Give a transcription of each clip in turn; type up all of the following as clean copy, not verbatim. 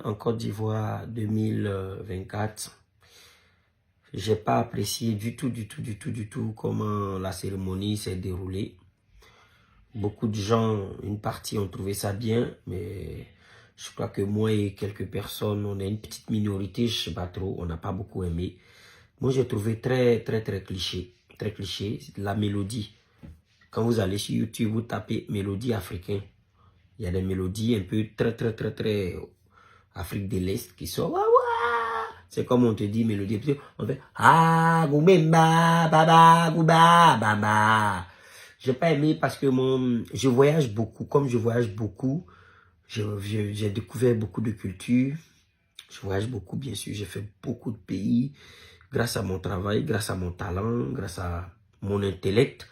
en Côte d'Ivoire 2024. J'ai pas apprécié du tout comment la cérémonie s'est déroulée. Beaucoup de gens, une partie ont trouvé ça bien, mais je crois que moi et quelques personnes, on est une petite minorité, je sais pas trop, on n'a pas beaucoup aimé. Moi, j'ai trouvé très cliché, la mélodie. Quand vous allez sur YouTube, vous tapez mélodie africaine. Il y a des mélodies un peu très Afrique de l'Est qui sont. C'est comme on te dit mélodie. On fait ah goumemba baba gouba baba. J'ai pas aimé parce que je voyage beaucoup. Comme je voyage beaucoup, j'ai découvert beaucoup de cultures. Je voyage beaucoup, bien sûr. J'ai fait beaucoup de pays grâce à mon travail, grâce à mon talent, grâce à mon intellect.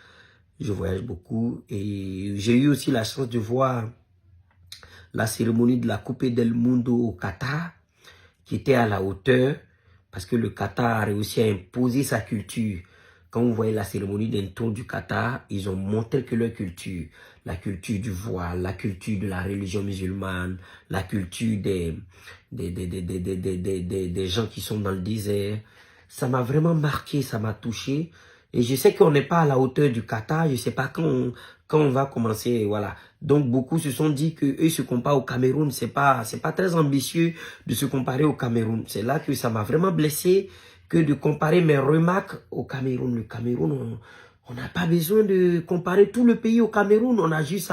Je voyage beaucoup et j'ai eu aussi la chance de voir la cérémonie de la Coupe del Mundo au Qatar, qui était à la hauteur, parce que le Qatar a réussi à imposer sa culture. Quand vous voyez la cérémonie d'intro du Qatar, ils ont montré que leur culture, la culture du voile, la culture de la religion musulmane, la culture des gens qui sont dans le désert, ça m'a vraiment marqué, ça m'a touché. Et je sais qu'on n'est pas à la hauteur du Qatar, je sais pas quand on va commencer, voilà. Donc beaucoup se sont dit que eux se comparent au Cameroun, c'est pas très ambitieux de se comparer au Cameroun. C'est là que ça m'a vraiment blessé que de comparer mes remarques au Cameroun. Le Cameroun, on n'a pas besoin de comparer tout le pays au Cameroun, on a juste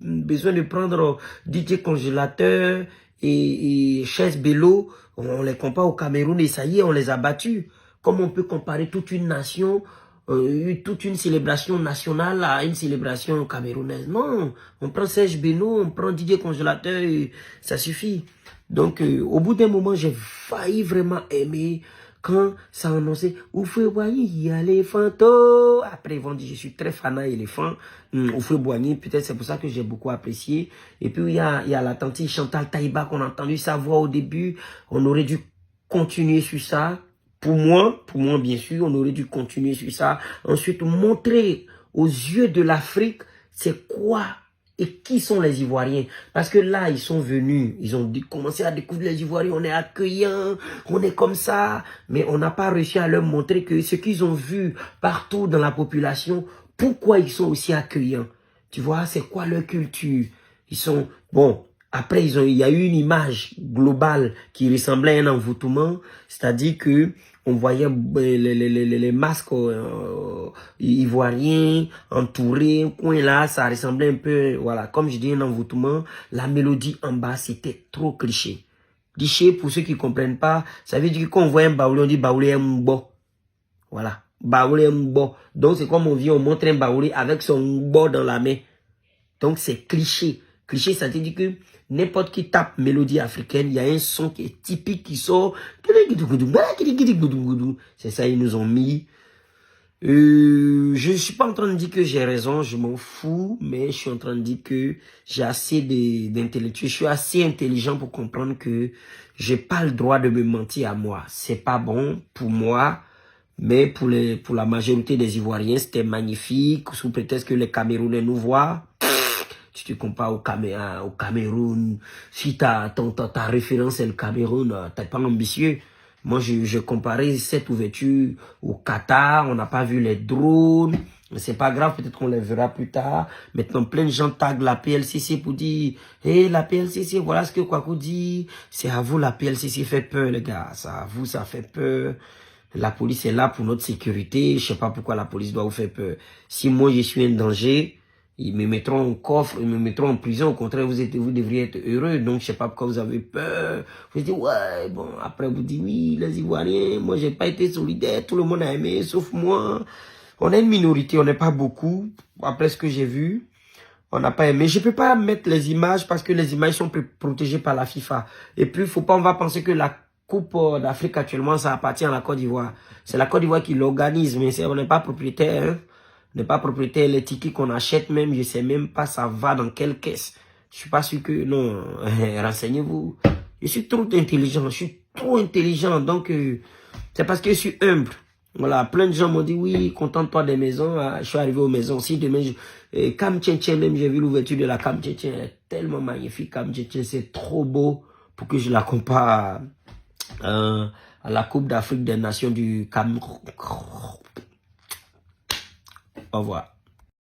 besoin de prendre DJ congélateur et chaise bélo, on les compare au Cameroun et ça y est, on les a battus. Comme on peut comparer toute une nation, toute une célébration nationale à une célébration camerounaise. Non, on prend Serge Beno, on prend Didier Congélateur et ça suffit. Donc, au bout d'un moment, j'ai failli vraiment aimer quand ça annonçait « Oufoué-Boigny, il y a l'éléphanto ». Après, ils vont dire « Je suis très fanat éléphant ». Oufoué-Boigny, peut-être c'est pour ça que j'ai beaucoup apprécié. Et puis, il y a la tante Chantal Taïba qu'on a entendu sa voix au début. On aurait dû continuer sur ça. Pour moi, bien sûr, on aurait dû continuer sur ça. Ensuite, montrer aux yeux de l'Afrique, c'est quoi et qui sont les Ivoiriens. Parce que là, ils sont venus, ils ont commencé à découvrir les Ivoiriens, on est accueillants, on est comme ça. Mais on n'a pas réussi à leur montrer que ce qu'ils ont vu partout dans la population, pourquoi ils sont aussi accueillants. Tu vois, c'est quoi leur culture. Ils sont, bon... Après, il y a eu une image globale qui ressemblait à un envoûtement, c'est-à-dire que on voyait les masques ivoiriens entourés, un coin là, ça ressemblait un peu, voilà, comme je dis, un envoûtement. La mélodie en bas, c'était trop cliché. Cliché, pour ceux qui comprennent pas, ça veut dire que quand on voit un baoulé, on dit baoulé mbo. Voilà, baoulé mbo. Donc c'est comme on vient, on montre un baoulé avec son mbo dans la main. Donc c'est cliché. Cliché, ça veut dire que n'importe qui tape mélodie africaine, il y a un son qui est typique qui sort. C'est ça, ils nous ont mis. Je suis pas en train de dire que j'ai raison, je m'en fous, mais je suis en train de dire que j'ai assez d'intellectuel, je suis assez intelligent pour comprendre que j'ai pas le droit de me mentir à moi. C'est pas bon pour moi, mais pour la majorité des Ivoiriens, c'était magnifique, sous prétexte que les Camerounais nous voient. Si tu compares au Cameroun, si ta référence est le Cameroun, t'es pas ambitieux. Moi, je comparais cette ouverture au Qatar, on n'a pas vu les drones, mais c'est pas grave, peut-être qu'on les verra plus tard. Maintenant, plein de gens taguent la PLCC pour dire, hey, la PLCC, voilà ce que Kwaku dit. C'est à vous, la PLCC fait peur, les gars. Ça, à vous, ça fait peur. La police est là pour notre sécurité. Je sais pas pourquoi la police doit vous faire peur. Si moi, je suis un danger, ils me mettront au coffre, ils me mettront en prison. Au contraire, vous devriez être heureux. Donc, je sais pas pourquoi vous avez peur. Vous dites, ouais, bon, après vous dites, oui, les Ivoiriens, moi, j'ai pas été solidaire. Tout le monde a aimé, sauf moi. On est une minorité, on n'est pas beaucoup. Après ce que j'ai vu, on n'a pas aimé. Je peux pas mettre les images parce que les images sont protégées par la FIFA. Et puis, faut pas, on va penser que la Coupe d'Afrique actuellement, ça appartient à la Côte d'Ivoire. C'est la Côte d'Ivoire qui l'organise, mais on n'est pas propriétaire, hein. On n'est pas propriétaire, les tickets qu'on achète même, je sais même pas ça va dans quelle caisse. Je suis pas sûr que, non, renseignez-vous. Je suis trop intelligent, donc c'est parce que je suis humble. Voilà, plein de gens m'ont dit, oui, contente-toi des maisons. Je suis arrivé aux maisons. Si demain, Kam Tchétchène, même j'ai vu l'ouverture de la Kam Tchétchène, elle est tellement magnifique, Kam Tchétchène, c'est trop beau. pour que je la compare à la Coupe d'Afrique des Nations du Cameroun. Au revoir.